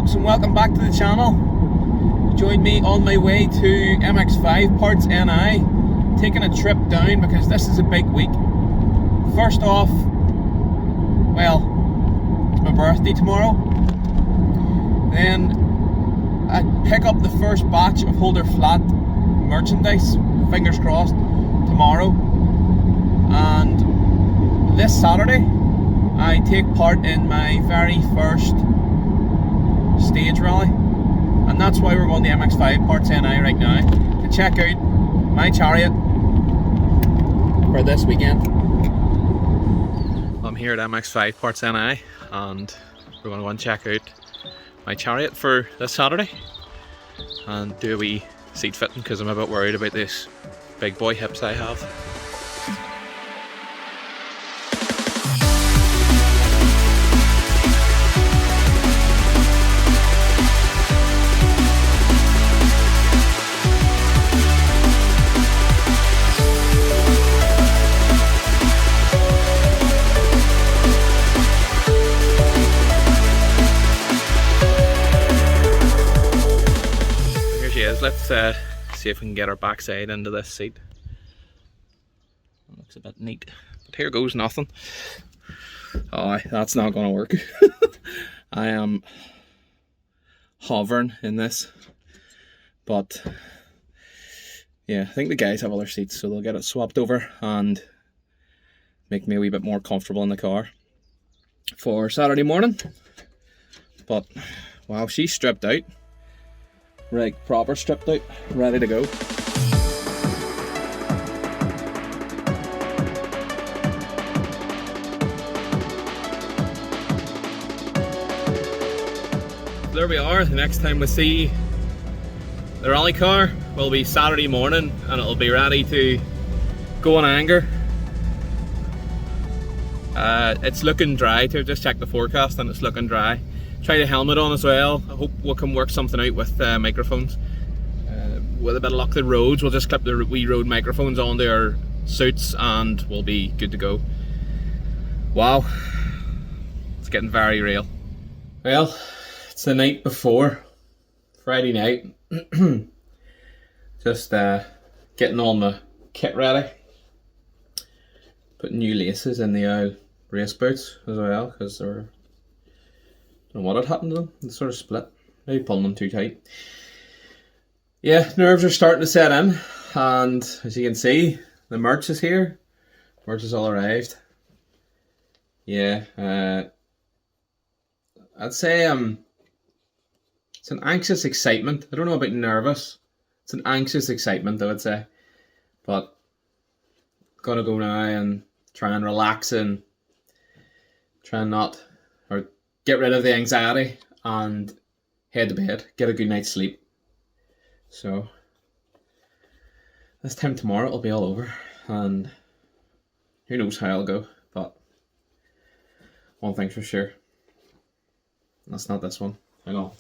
folks, and welcome back to the channel. Join me on my way to MX5 Parts NI, taking a trip down because this is a big week. First off, well, it's my birthday tomorrow. Then I pick up the first batch of Holder Flat merchandise, fingers crossed, tomorrow. And this Saturday I take part in my very first stage rally, and that's why we're going to MX5 Parts NI right now, to check out my chariot for this weekend. I'm here at MX5 Parts NI and we're going to go and check out my chariot for this Saturday and do a wee seat fitting because I'm a bit worried about this big boy hips I have. Let's see if we can get our backside into this seat. It looks a bit neat, but here goes nothing. Oh, that's not going to work. I am hovering in this, but yeah, I think the guys have other seats, so they'll get it swapped over and make me a wee bit more comfortable in the car for Saturday morning. But wow, she's stripped out. Right, proper stripped out, ready to go. There we are. The next time we see the rally car will be Saturday morning and it'll be ready to go on anger. It's looking dry too. Just check the forecast and it's looking dry. Try the helmet on as well. I hope we can work something out with microphones. With a bit of luck, the roads, we'll just clip the wee road microphones onto our suits and we'll be good to go. Wow, it's getting very real. Well, it's the night before, Friday night. Just getting all my kit ready. Putting new laces in the race boots as well, because they're, I don't know what had happened to them. They sort of split. Maybe pulling them too tight. Yeah, nerves are starting to set in, and as you can see, the merch is here. Merch has all arrived. Yeah, I'd say it's an anxious excitement. I don't know about nervous. It's an anxious excitement, I would say. But gotta go now and try and relax and try and not, or get rid of the anxiety and head to bed, get a good night's sleep. So this time tomorrow it'll be all over and who knows how I'll go, but one thing's for sure, that's not this one. Hang on.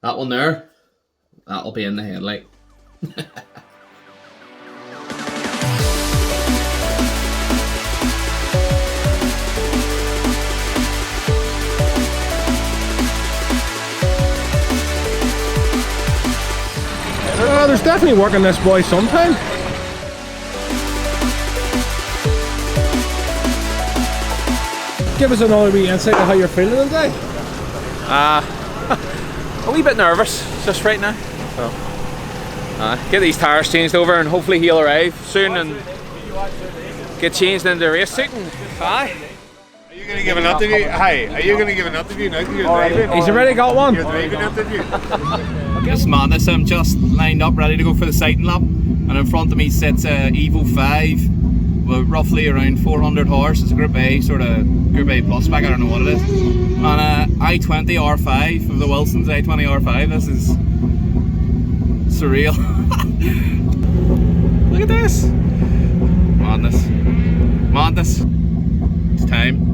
That one there, that'll be in the headlight. There's definitely work on this boy sometime. Give us another wee insight of how you're feeling today. A wee bit nervous just right now. So, get these tires changed over and hopefully he'll arrive soon and get changed into the race suit. Aye. Are you going to give an interview? Hi, are you going to give an interview now to your driving? He's already got one. Your driving interview? This madness, I'm just lined up ready to go for the sighting lap, and in front of me sits a Evo 5 with roughly around 400 horse. It's a Group A, sort of Group A plus spec, I don't know what it is. And i20 R5 of the Wilson's i20 R5. This is surreal. Look at this. Madness. Madness. It's time.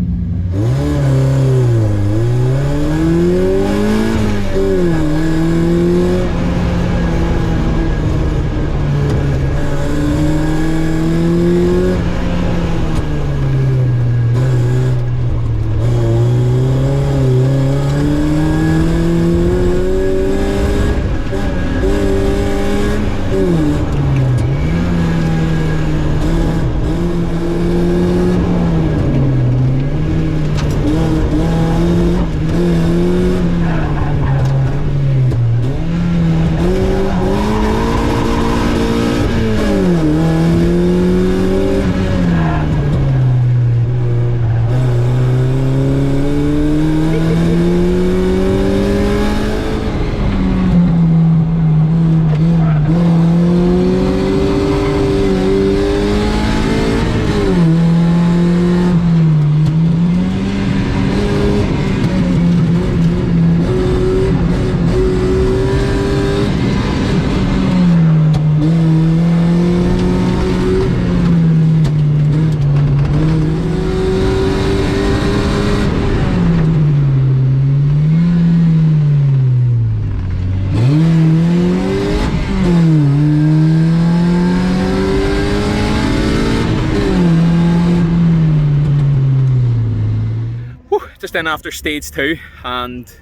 just in after stage 2, and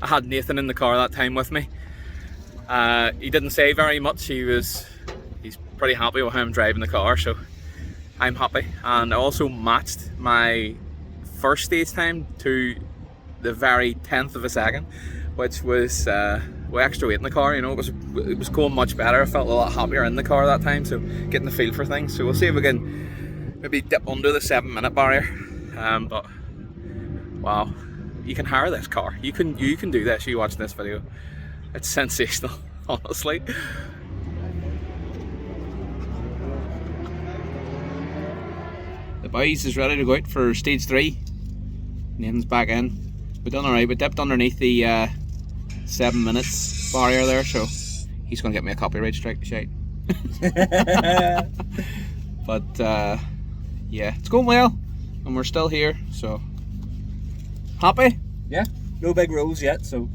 I had Nathan in the car that time with me. He didn't say very much. He's pretty happy with how I'm driving the car, so I'm happy. And I also matched my first stage time to the very 10th of a second, which was with extra weight in the car. You know, it was going much better. I felt a lot happier in the car that time, so getting the feel for things. So we'll see if we can maybe dip under the 7-minute barrier. But wow, you can hire this car. You can do this. You watching this video, it's sensational, honestly. The boys is ready to go out for stage 3. Nathan's back in. We've done alright. We dipped underneath the 7 minutes barrier there, so he's going to get me a copyright strike. Shite. But yeah, it's going well, and we're still here, so happy. Yeah, no big rules yet, so.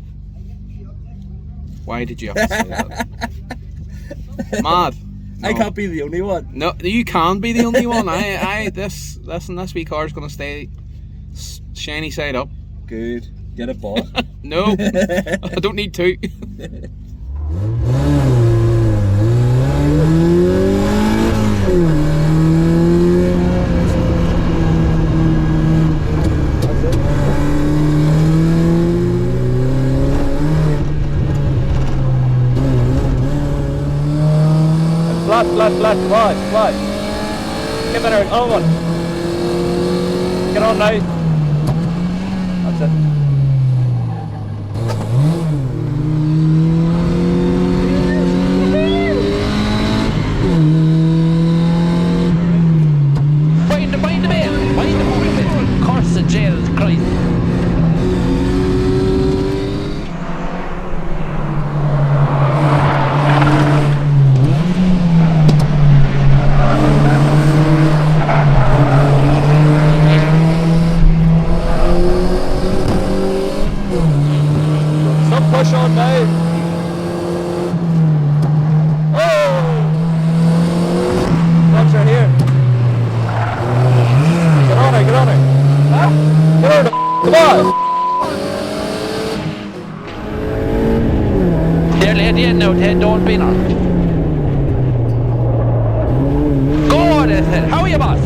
Why did you have to say that? Mad. No. I can't be the only one. No, you can be the only one. This wee car's gonna stay shiny side up. Good. Get it bought. No, I don't need to. Flat, come on, Get better, on one. Get on now. That's it. Wind the bell, curse the Jesus Christ. Push on now. Oh! Watch her here. Get on her. Huh? Get on her. Come on. There, lady, no, don't be now. Go on, how are you, boss?